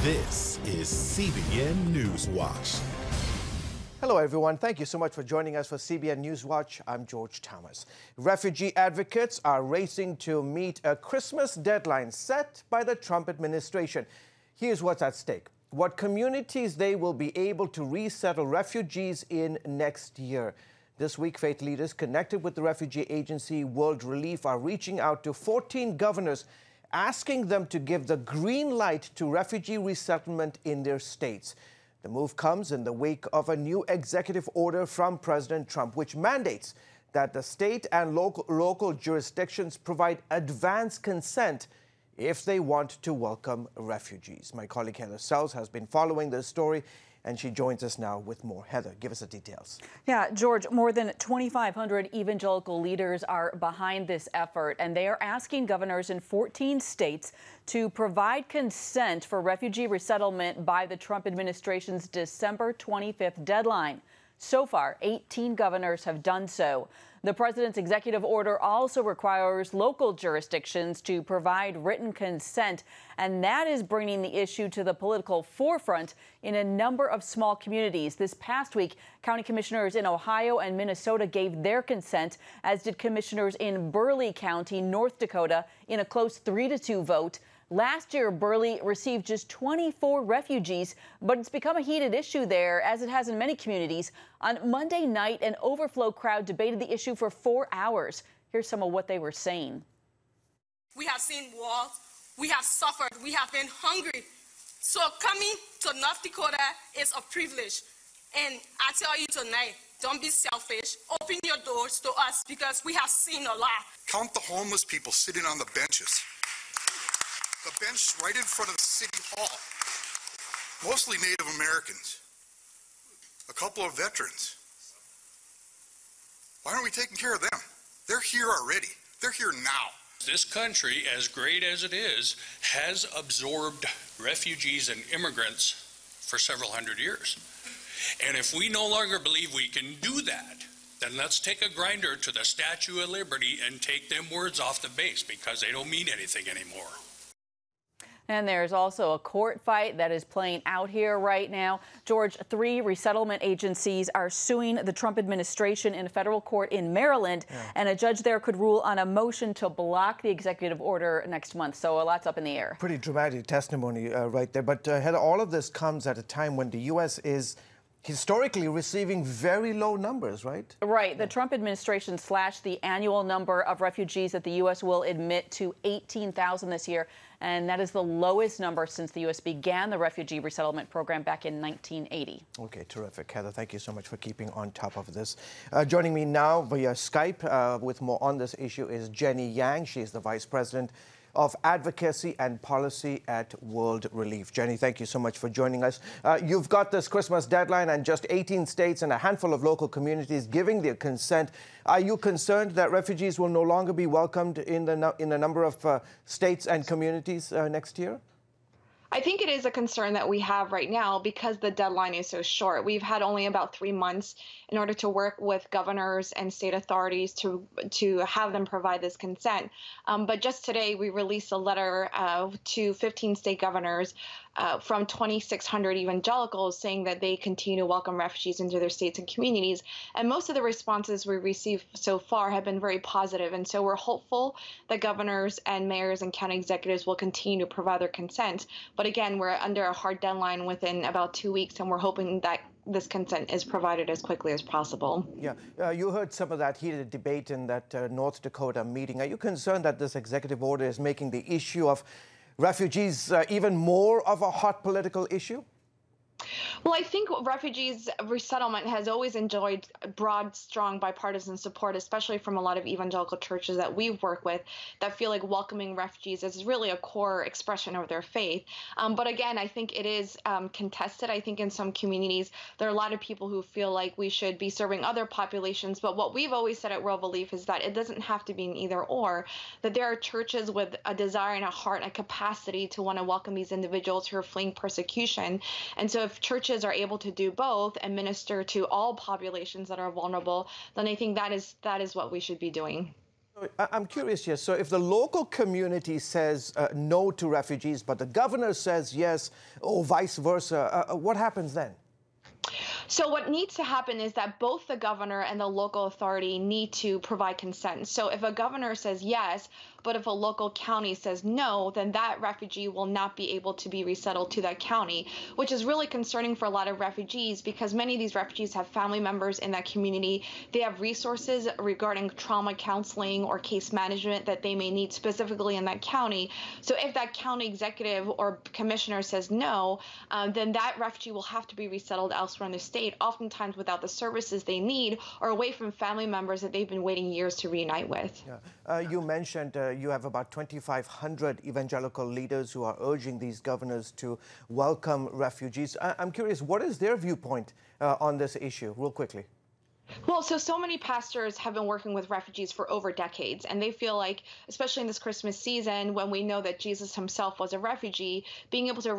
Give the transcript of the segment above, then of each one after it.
This is CBN NewsWatch. Hello, everyone. Thank you so much for joining us for CBN NewsWatch. I'm George Thomas. Refugee advocates are racing to meet a Christmas deadline set by the Trump administration. Here's what's at stake: what communities they will be able to resettle refugees in next year. This week, faith leaders connected with the refugee agency World Relief are reaching out to 14 governors, asking them to give the green light to refugee resettlement in their states. The move comes in the wake of a new executive order from President Trump, which mandates that the state and local jurisdictions provide advance consent if they want to welcome refugees. My colleague Heather Sells has been following this story, and she joins us now with more. Heather, give us the details. Yeah, George, more than 2,500 evangelical leaders are behind this effort, and they are asking governors in 14 states to provide consent for refugee resettlement by the Trump administration's December 25th deadline. So far, 18 governors have done so. The president's executive order also requires local jurisdictions to provide written consent, and that is bringing the issue to the political forefront in a number of small communities. This past week, county commissioners in Ohio and Minnesota gave their consent, as did commissioners in Burleigh County, North Dakota, in a close 3-2 vote. Last year, Burleigh received just 24 refugees, but it's become a heated issue there, as it has in many communities. On Monday night, an overflow crowd debated the issue for 4 hours. Here's some of what they were saying. We have seen wars, we have suffered, we have been hungry. So coming to North Dakota is a privilege. And I tell you tonight, don't be selfish. Open your doors to us, because we have seen a lot. Count the homeless people sitting on the benches. The bench right in front of City Hall. Mostly Native Americans. A couple of veterans. Why aren't we taking care of them? They're here already. They're here now. This country, as great as it is, has absorbed refugees and immigrants for several hundred years. And if we no longer believe we can do that, then let's take a grinder to the Statue of Liberty and take them words off the base, because they don't mean anything anymore. And there's also a court fight that is playing out here right now. George, 3 resettlement agencies are suing the Trump administration in a federal court in Maryland, and a judge there could rule on a motion to block the executive order next month. So a lot's up in the air. Pretty Dramatic testimony right there. But Heather, all of this comes at a time when the U.S. is historically receiving very low numbers, right? Right. The Trump administration slashed the annual number of refugees that the U.S. will admit to 18,000 this year, and that is the lowest number since the U.S. began the refugee resettlement program back in 1980. Okay, terrific. Heather, thank you so much for keeping on top of this. Joining me now via Skype with more on this issue is Jenny Yang. She is the Vice President of Advocacy and Policy at World Relief. Jenny, thank you so much for joining us. You've got this Christmas deadline and just 18 states and a handful of local communities giving their consent. Are you concerned that refugees will no longer be welcomed in a number of states and communities next year? I think it is a concern that we have right now because the deadline is so short. We've had only about 3 months in order to work with governors and state authorities to have them provide this consent. But just today, we released a letter to 15 state governors from 2,600 evangelicals saying that they continue to welcome refugees into their states and communities. And most of the responses we received so far have been very positive. And so we're hopeful that governors and mayors and county executives will continue to provide their consent. But again, we're under a hard deadline within about 2 weeks, and we're hoping that this consent is provided as quickly as possible. Yeah, you heard some of that heated debate in that North Dakota meeting. Are you concerned that this executive order is making the issue of refugees even more of a hot political issue? Well, I think refugees resettlement has always enjoyed broad, strong bipartisan support, especially from a lot of evangelical churches that we've worked with that feel like welcoming refugees is really a core expression of their faith. But again, I think it is contested. I think in some communities, there are a lot of people who feel like we should be serving other populations. But what we've always said at World Relief is that it doesn't have to be an either or, that there are churches with a desire and a heart and a capacity to want to welcome these individuals who are fleeing persecution. And so if churches are able to do both and minister to all populations that are vulnerable, then I think that is what we should be doing. I'm curious here. So if the local community says no to refugees, but the governor says yes, or vice versa, what happens then? So what needs to happen is that both the governor and the local authority need to provide consent. So if a governor says yes, but if a local county says no, then that refugee will not be able to be resettled to that county, which is really concerning for a lot of refugees because many of these refugees have family members in that community. They have resources regarding trauma counseling or case management that they may need specifically in that county. So if that county executive or commissioner says no, then that refugee will have to be resettled elsewhere in the state, oftentimes without the services they need or away from family members that they've been waiting years to reunite with. Yeah. You mentioned you have about 2,500 evangelical leaders who are urging these governors to welcome refugees. I'm curious, what is their viewpoint on this issue, real quickly? Well, so many pastors have been working with refugees for over decades, and they feel like, especially in this Christmas season, when we know that Jesus himself was a refugee, being able to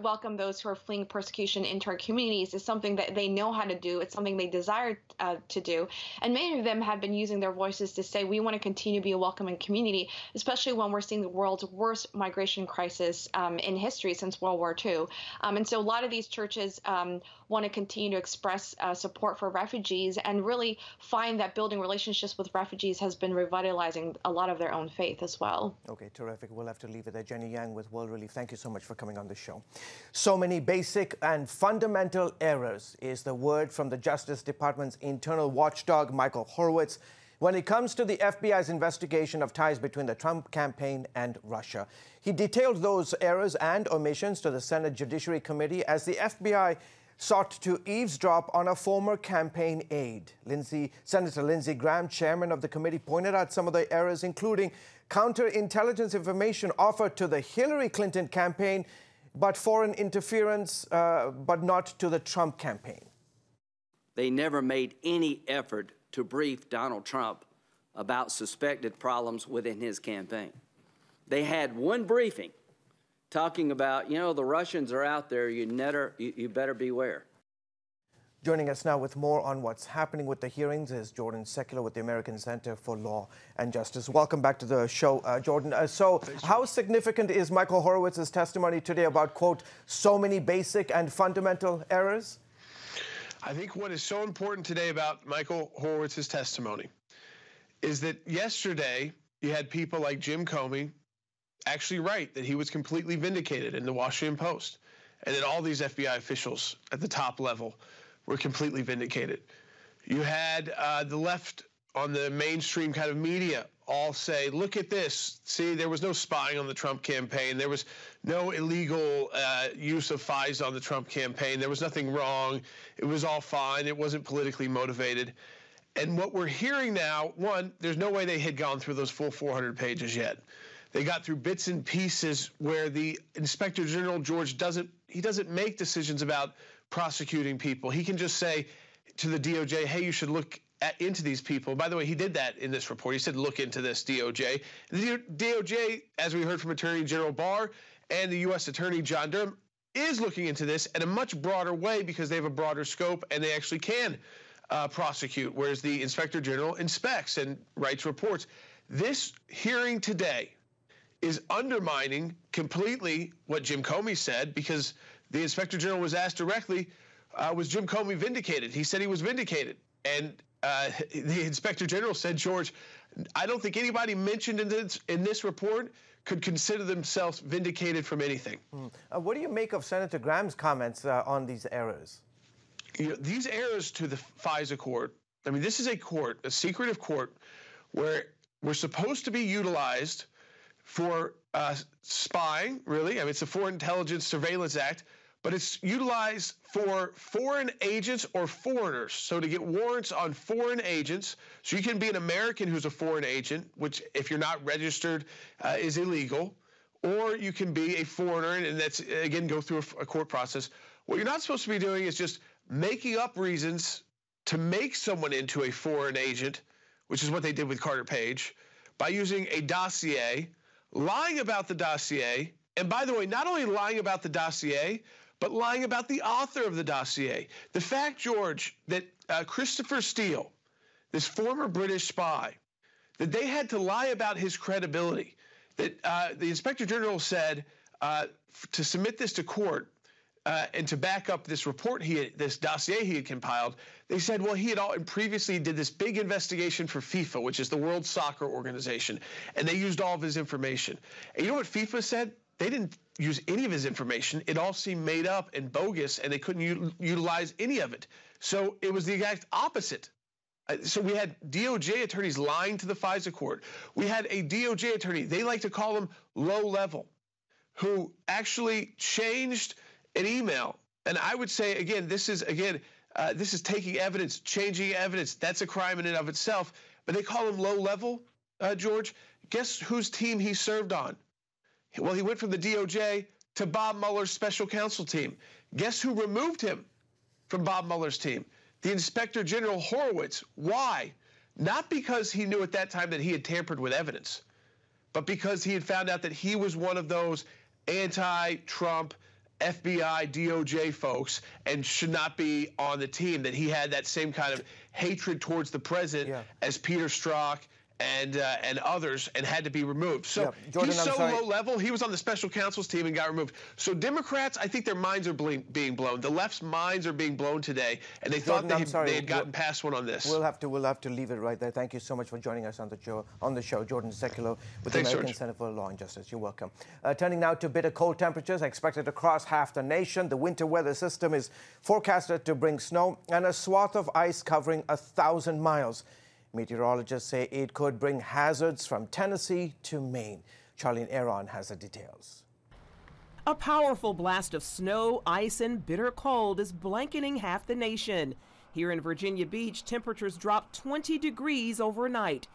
welcome those who are fleeing persecution into our communities is something that they know how to do. It's something they desire to do. And many of them have been using their voices to say, we want to continue to be a welcoming community, especially when we're seeing the world's worst migration crisis in history since World War II. And so a lot of these churches want to continue to express support for refugees and really find that building relationships with refugees has been revitalizing a lot of their own faith as well. Okay, terrific. We'll have to leave it there. Jenny Yang with World Relief, thank you so much for coming on the show. So many basic and fundamental errors is the word from the Justice Department's internal watchdog, Michael Horowitz, when it comes to the FBI's investigation of ties between the Trump campaign and Russia. He detailed those errors and omissions to the Senate Judiciary Committee as the FBI sought to eavesdrop on a former campaign aide. Senator Lindsey Graham, chairman of the committee, pointed out some of the errors, including counterintelligence information offered to the Hillary Clinton campaign, but foreign interference, but not to the Trump campaign. They never made any effort to brief Donald Trump about suspected problems within his campaign. They had one briefing talking about, you know, the Russians are out there, you better beware. Joining us now with more on what's happening with the hearings is Jordan Secular with the American Center for Law and Justice. Welcome back to the show, Jordan. So how significant is Michael Horowitz's testimony today about, quote, so many basic and fundamental errors? I think what is so important today about Michael Horowitz's testimony is that yesterday you had people like Jim Comey actually write that he was completely vindicated in the Washington Post, and that all these FBI officials at the top level were completely vindicated. You had the left on the mainstream kind of media all say, look at this. See, there was no spying on the Trump campaign. There was no illegal use of FISA on the Trump campaign. There was nothing wrong. It was all fine. It wasn't politically motivated. And what we're hearing now, one, there's no way they had gone through those full 400 pages yet. They got through bits and pieces where the Inspector General, George, doesn't make decisions about prosecuting people. He can just say to the DOJ, hey, you should look into these people. By the way, he did that in this report. He said, look into this, DOJ. The DOJ, as we heard from Attorney General Barr and the U.S. Attorney John Durham, is looking into this in a much broader way because they have a broader scope and they actually can prosecute, whereas the Inspector General inspects and writes reports. This hearing today is undermining completely what Jim Comey said, because the Inspector General was asked directly, was Jim Comey vindicated? He said he was vindicated. And the Inspector General said, George, I don't think anybody mentioned in this report could consider themselves vindicated from anything. What do you make of Senator Graham's comments on these errors? You know, these errors to the FISA court, I mean, this is a court, a secretive court, where we're supposed to be utilized for spying, really. I mean, it's the Foreign Intelligence Surveillance Act, but it's utilized for foreign agents or foreigners. So to get warrants on foreign agents, so you can be an American who's a foreign agent, which if you're not registered is illegal, or you can be a foreigner, and that's, again, go through a court process. What you're not supposed to be doing is just making up reasons to make someone into a foreign agent, which is what they did with Carter Page, by using a dossier, lying about the dossier, and by the way, not only lying about the dossier, but lying about the author of the dossier. The fact, George, that Christopher Steele, this former British spy, that they had to lie about his credibility. That the Inspector General said to submit this to court and to back up this report this dossier he had compiled, they said, well, he had previously did this big investigation for FIFA, which is the World Soccer Organization, and they used all of his information. And you know what FIFA said? They didn't use any of his information. It all seemed made up and bogus, and they couldn't utilize any of it. So it was the exact opposite. So we had DOJ attorneys lying to the FISA court. We had a DOJ attorney, they like to call him low level, who actually changed an email. And I would say, again, this is taking evidence, changing evidence. That's a crime in and of itself. But they call him low level, George. Guess whose team he served on? Well, he went from the DOJ to Bob Mueller's special counsel team. Guess who removed him from Bob Mueller's team? The Inspector General Horowitz. Why? Not because he knew at that time that he had tampered with evidence, but because he had found out that he was one of those anti-Trump FBI, DOJ folks and should not be on the team, that he had that same kind of hatred towards the president as Peter Strzok and others, and had to be removed. So Jordan, he's so low level, he was on the special counsel's team and got removed. So Democrats, I think their minds are being blown. The left's minds are being blown today, and they thought they had gotten past one on this. We'll have to leave it right there. Thank you so much for joining us on the show. Jordan Seculo with the American Center for Law and Justice. You're welcome. Turning now to bitter cold temperatures expected across half the nation. The winter weather system is forecasted to bring snow and a swath of ice covering 1,000 miles. Meteorologists say it could bring hazards from Tennessee to Maine. Charlene Aaron has the details. A powerful blast of snow, ice, and bitter cold is blanketing half the nation. Here in Virginia Beach, temperatures dropped 20 degrees overnight.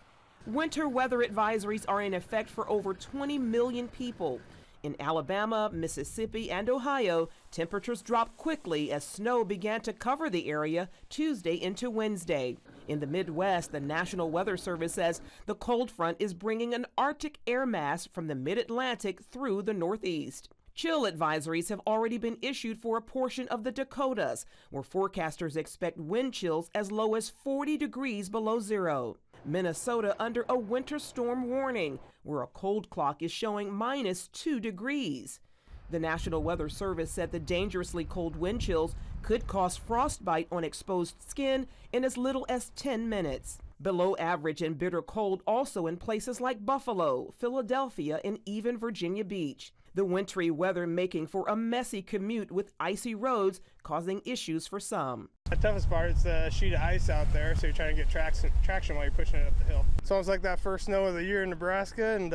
Winter weather advisories are in effect for over 20 million people. In Alabama, Mississippi, and Ohio, temperatures dropped quickly as snow began to cover the area Tuesday into Wednesday. In the Midwest, the National Weather Service says the cold front is bringing an Arctic air mass from the mid-Atlantic through the Northeast. Chill advisories have already been issued for a portion of the Dakotas, where forecasters expect wind chills as low as 40 degrees below zero. Minnesota under a winter storm warning, where a cold clock is showing -2 degrees. The National Weather Service said the dangerously cold wind chills could cause frostbite on exposed skin in as little as 10 minutes. Below average and bitter cold also in places like Buffalo, Philadelphia, and even Virginia Beach. The wintry weather making for a messy commute with icy roads causing issues for some. The toughest part is the sheet of ice out there, so you're trying to get traction while you're pushing it up the hill. It's almost like that first snow of the year in Nebraska, and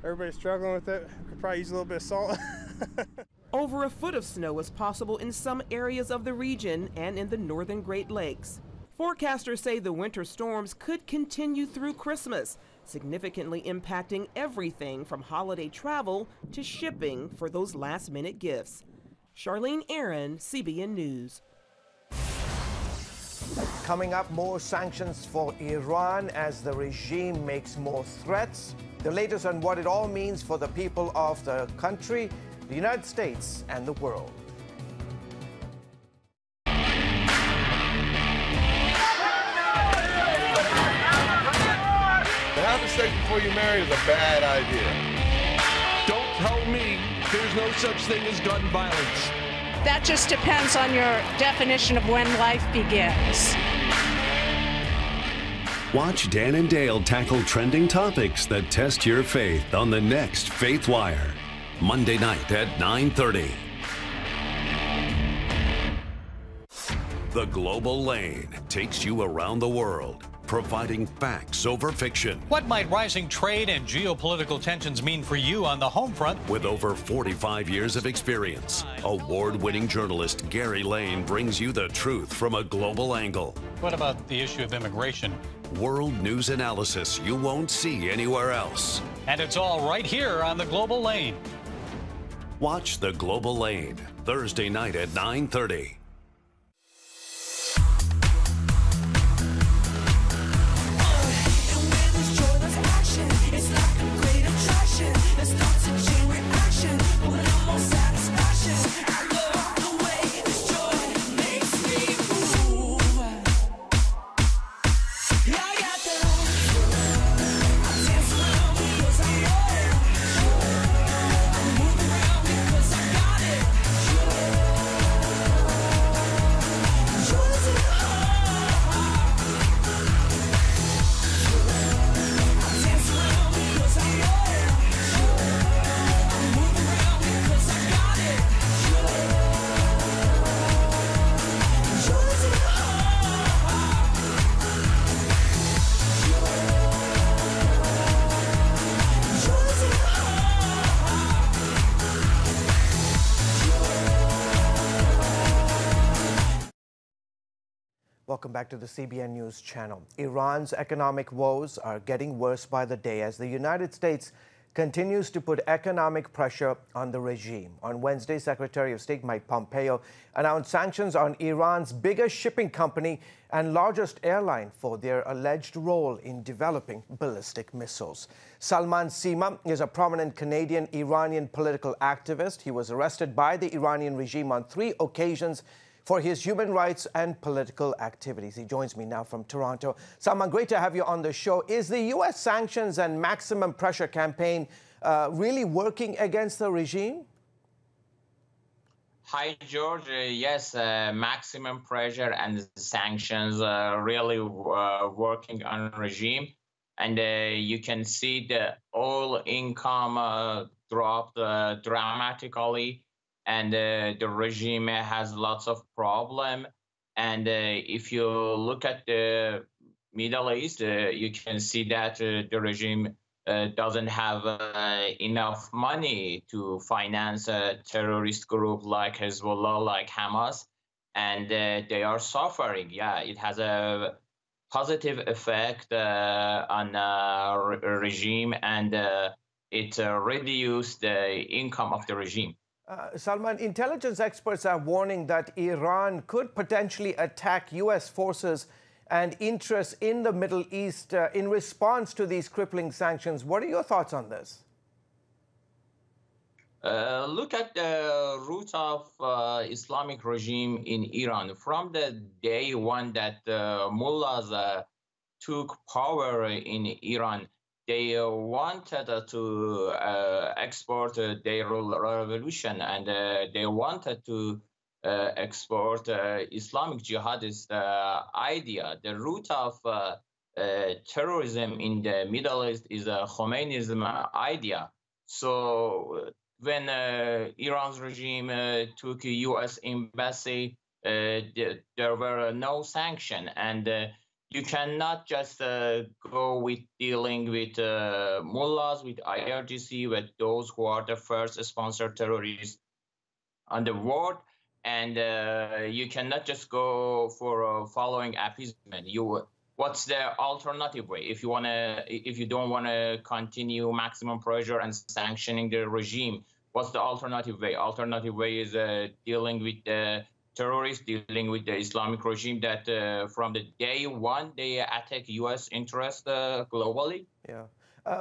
everybody's struggling with it. Could probably use a little bit of salt. Over a foot of snow is possible in some areas of the region and in the northern Great Lakes. Forecasters say the winter storms could continue through Christmas, significantly impacting everything from holiday travel to shipping for those last-minute gifts. Charlene Aaron, CBN News. Coming up, more sanctions for Iran as the regime makes more threats. The latest on what it all means for the people of the country, the United States, and the world. To have sex before you marry is a bad idea. Don't tell me there's no such thing as gun violence. That just depends on your definition of when life begins. Watch Dan and Dale tackle trending topics that test your faith on the next Faith Wire, Monday night at 9:30. The Global Lane takes you around the world, providing facts over fiction. What might rising trade and geopolitical tensions mean for you on the home front? With over 45 years of experience, award-winning journalist Gary Lane brings you the truth from a global angle. What about the issue of immigration? World news analysis you won't see anywhere else. And it's all right here on the Global Lane. Watch The Global Lane, Thursday night at 9:30. Welcome back to the CBN News Channel. Iran's economic woes are getting worse by the day as the United States continues to put economic pressure on the regime. On Wednesday, Secretary of State Mike Pompeo announced sanctions on Iran's biggest shipping company and largest airline for their alleged role in developing ballistic missiles. Salman Sima is a prominent Canadian-Iranian political activist. He was arrested by the Iranian regime on 3 occasions for his human rights and political activities. He joins me now from Toronto. Salman, great to have you on the show. Is the U.S. sanctions and maximum pressure campaign really working against the regime? Hi, George. Yes, maximum pressure and sanctions are really working on the regime. And you can see the oil income dropped dramatically. And the regime has lots of problems. And if you look at the Middle East, you can see that the regime doesn't have enough money to finance a terrorist group like Hezbollah, like Hamas, and they are suffering. Yeah, it has a positive effect on regime, and it reduced the income of the regime. Salman, intelligence experts are warning that Iran could potentially attack U.S. forces and interests in the Middle East in response to these crippling sanctions. What are your thoughts on this? Look at the root of Islamic regime in Iran. From the day one that mullahs took power in Iran, they wanted to export their revolution, and they wanted to export Islamic jihadist idea. The root of terrorism in the Middle East is a Khomeiniism idea. So when Iran's regime took a U.S. embassy, there were no sanctions, and you cannot just go with dealing with mullahs, with IRGC, with those who are the first sponsored terrorists on the world, and you cannot just go for following appeasement. What's the alternative way? If you don't want to continue maximum pressure and sanctioning the regime, what's the alternative way? Alternative way is dealing with the terrorists, dealing with the Islamic regime that from the day one, they attack U.S. interests globally. Yeah.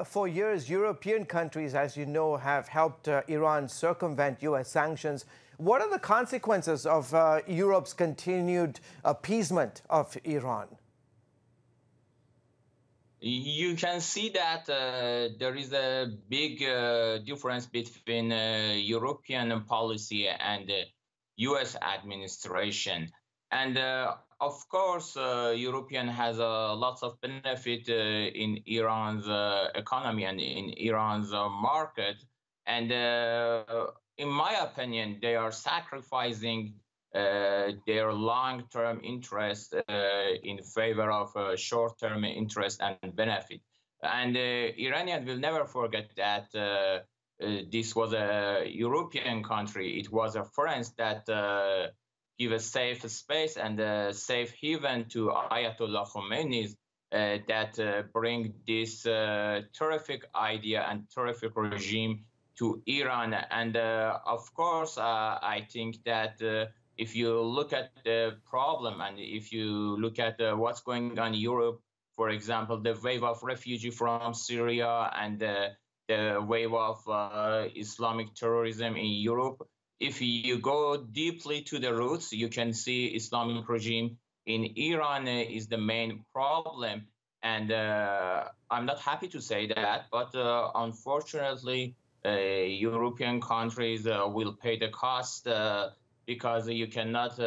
For years, European countries, as you know, have helped Iran circumvent U.S. sanctions. What are the consequences of Europe's continued appeasement of Iran? You can see that there is a big difference between European policy and U.S. administration. And of course, European has lots of benefit in Iran's economy and in Iran's market. And in my opinion, they are sacrificing their long-term interest in favor of short-term interest and benefit. And Iranians will never forget that this was a European country. It was a France that give a safe space and a safe haven to Ayatollah Khomeini that bring this terrific idea and terrific regime to Iran. And of course, I think that if you look at the problem and if you look at what's going on in Europe, for example, the wave of refugee from Syria and the wave of Islamic terrorism in Europe, if you go deeply to the roots, you can see Islamic regime in Iran is the main problem. And I'm not happy to say that, but unfortunately, European countries will pay the cost because you cannot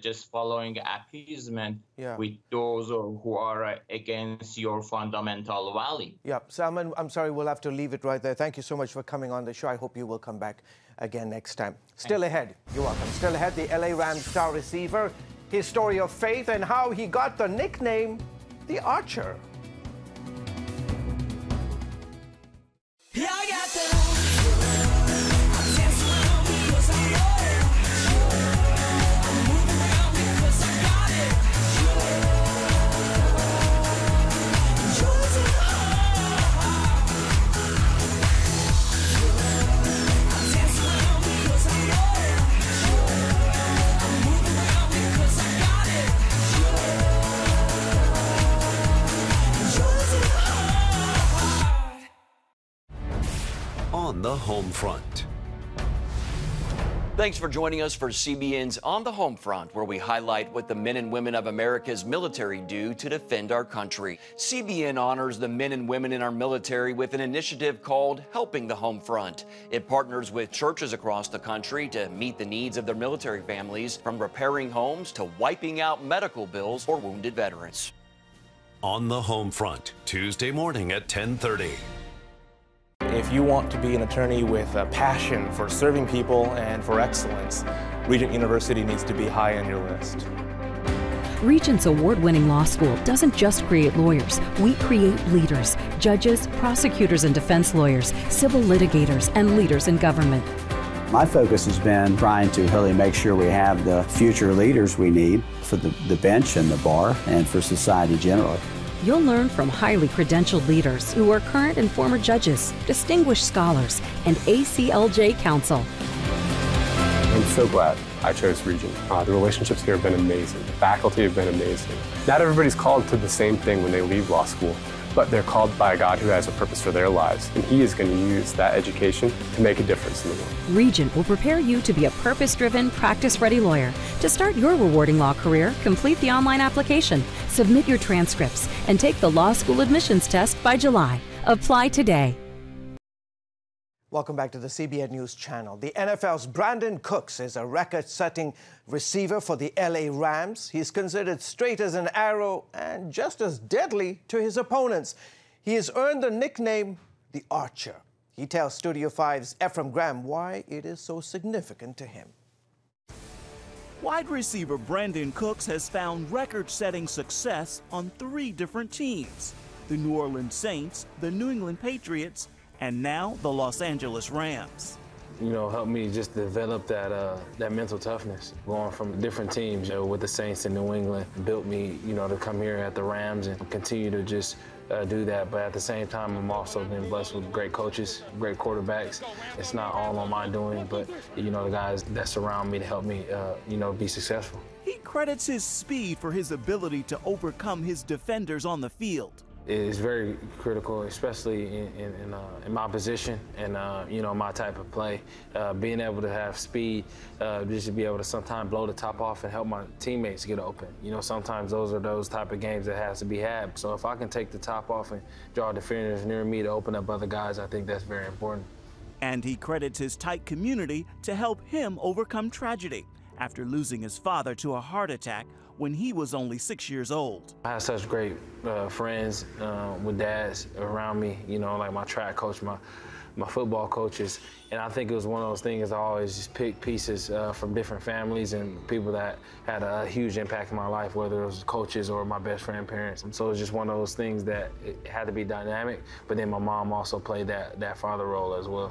just following appeasement with those who are against your fundamental value. Yeah, Salman, I'm sorry, we'll have to leave it right there. Thank you so much for coming on the show. I hope you will come back again next time. Still ahead, you're welcome. Still ahead, the LA Rams star receiver, his story of faith and how he got the nickname, the Archer. Yeah, I got that. I dance around because I know it. I move around because I got it. Home Front. Thanks for joining us for CBN's On the Home Front, where we highlight what the men and women of America's military do to defend our country. CBN honors the men and women in our military with an initiative called Helping the Home Front. It partners with churches across the country to meet the needs of their military families, from repairing homes to wiping out medical bills for wounded veterans. On the Home Front, Tuesday morning at 10:30. If you want to be an attorney with a passion for serving people and for excellence, Regent University needs to be high on your list. Regent's award-winning law school doesn't just create lawyers. We create leaders, judges, prosecutors and defense lawyers, civil litigators, and leaders in government. My focus has been trying to really make sure we have the future leaders we need for the bench and the bar and for society generally. You'll learn from highly credentialed leaders who are current and former judges, distinguished scholars, and ACLJ counsel. I'm so glad I chose Regent. The relationships here have been amazing. The faculty have been amazing. Not everybody's called to the same thing when they leave law school, but they're called by a God who has a purpose for their lives, and He is going to use that education to make a difference in the world. Regent will prepare you to be a purpose-driven, practice-ready lawyer. To start your rewarding law career, complete the online application, submit your transcripts, and take the law school admissions test by July. Apply today. Welcome back to the CBN News Channel. The NFL's Brandon Cooks is a record-setting receiver for the LA Rams. He's considered straight as an arrow and just as deadly to his opponents. He has earned the nickname the Archer. He tells Studio 5's Ephraim Graham why it is so significant to him. Wide receiver Brandon Cooks has found record-setting success on 3 different teams: the New Orleans Saints, the New England Patriots, and now the Los Angeles Rams. You know, helped me just develop that mental toughness. Going from different teams, with the Saints in New England, built me, to come here at the Rams and continue to just do that. But at the same time, I'm also been blessed with great coaches, great quarterbacks. It's not all on my doing, but, the guys that surround me to help me, be successful. He credits his speed for his ability to overcome his defenders on the field. It's very critical, especially in my position and, my type of play. Being able to have speed, just to be able to sometimes blow the top off and help my teammates get open. Sometimes those are those type of games that has to be had. So if I can take the top off and draw defenders near me to open up other guys, I think that's very important. And he credits his tight community to help him overcome tragedy after losing his father to a heart attack when he was only 6 years old. I had such great friends with dads around me, like my track coach, my football coaches. And I think it was one of those things I always just pick pieces from different families and people that had a huge impact in my life, whether it was coaches or my best friend parents. And so it was just one of those things that it had to be dynamic, but then my mom also played that father role as well.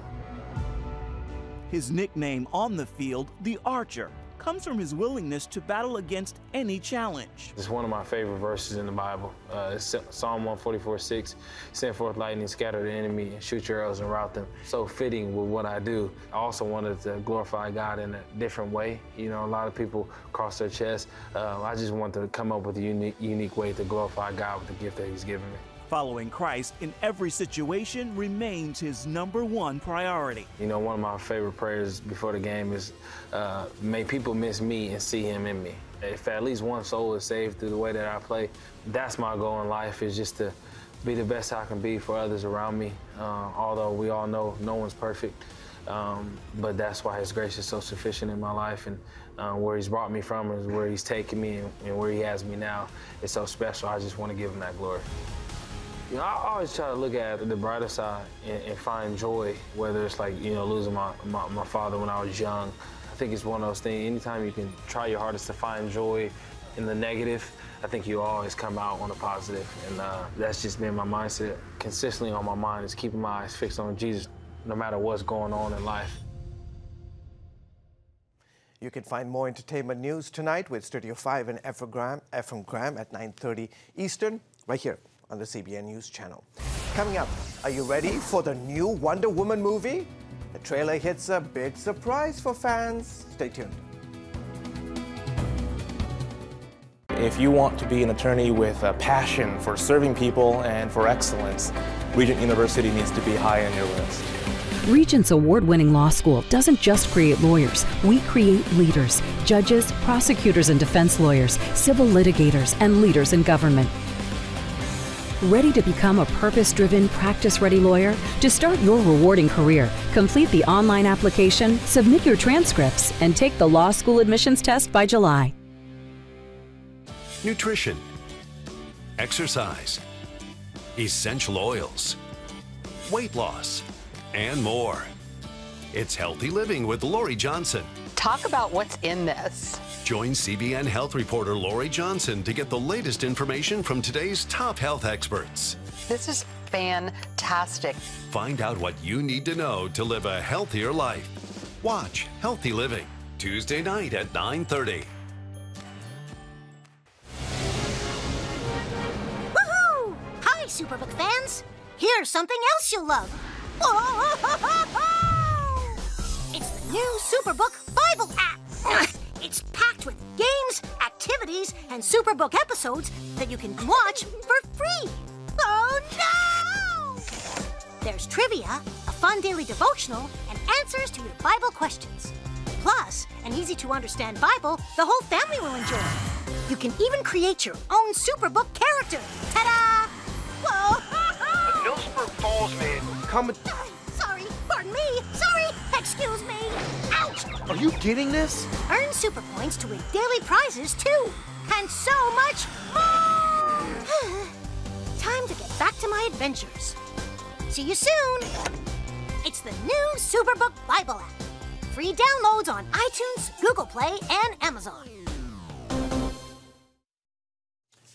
His nickname on the field, the Archer, comes from his willingness to battle against any challenge. It's one of my favorite verses in the Bible. It's Psalm 144:6. Send forth lightning, scatter the enemy, and shoot your arrows and rout them. So fitting with what I do. I also wanted to glorify God in a different way. A lot of people cross their chest. I just wanted to come up with a unique way to glorify God with the gift that He's given me. Following Christ in every situation remains his #1 priority. One of my favorite prayers before the game is, may people miss me and see Him in me. If at least one soul is saved through the way that I play, that's my goal in life, is just to be the best I can be for others around me. Although we all know no one's perfect, but that's why His grace is so sufficient in my life, and where He's brought me from is where He's taken me, and where He has me now is so special. I just want to give Him that glory. I always try to look at the brighter side and find joy, whether it's like, losing my father when I was young. I think it's one of those things, anytime you can try your hardest to find joy in the negative, I think you always come out on the positive. And that's just been my mindset. Consistently on my mind is keeping my eyes fixed on Jesus, no matter what's going on in life. You can find more entertainment news tonight with Studio 5 and Ephraim Graham at 9:30 Eastern, right here on the CBN News Channel. Coming up, are you ready for the new Wonder Woman movie? The trailer hits a big surprise for fans. Stay tuned. If you want to be an attorney with a passion for serving people and for excellence, Regent University needs to be high on your list. Regents award-winning law school doesn't just create lawyers. We create leaders, judges, prosecutors and defense lawyers, civil litigators, and leaders in government. Ready to become a purpose-driven, practice-ready lawyer? To start your rewarding career, complete the online application, submit your transcripts, and take the law school admissions test by July. Nutrition, exercise, essential oils, weight loss, and more. It's Healthy Living with Lori Johnson. Talk about what's in this. Join CBN health reporter Lori Johnson to get the latest information from today's top health experts. This is fantastic. Find out what you need to know to live a healthier life. Watch Healthy Living, Tuesday night at 9:30. Woohoo! Hi, Superbook fans. Here's something else you'll love. It's the new Superbook Bible app. It's packed with games, activities, and Superbook episodes that you can watch for free. Oh, no! There's trivia, a fun daily devotional, and answers to your Bible questions. Plus, an easy-to-understand Bible the whole family will enjoy. You can even create your own Superbook character. Ta-da! Whoa! Millsburg Falls man. Come. Sorry, pardon me. Sorry, excuse me. Ouch! Are you getting this? Earn super points to win daily prizes, too. And so much more! Time to get back to my adventures. See you soon. It's the new Superbook Bible app. Free downloads on iTunes, Google Play, and Amazon.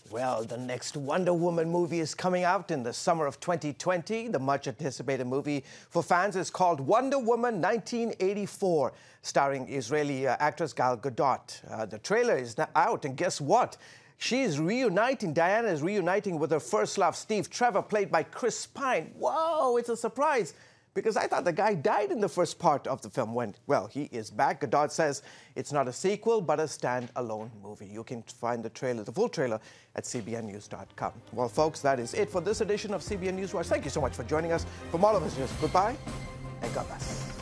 Well, the next Wonder Woman movie is coming out in the summer of 2020. The much-anticipated movie for fans is called Wonder Woman 1984, starring Israeli actress Gal Gadot. The trailer is now out, and guess what? Diana is reuniting with her first love, Steve Trevor, played by Chris Pine. Whoa, it's a surprise, because I thought the guy died in the first part of the film. Well, he is back. Gadot says it's not a sequel, but a standalone movie. You can find the full trailer, at cbnnews.com. Well, folks, that is it for this edition of CBN News Watch. Thank you so much for joining us. From all of us, just goodbye and God bless.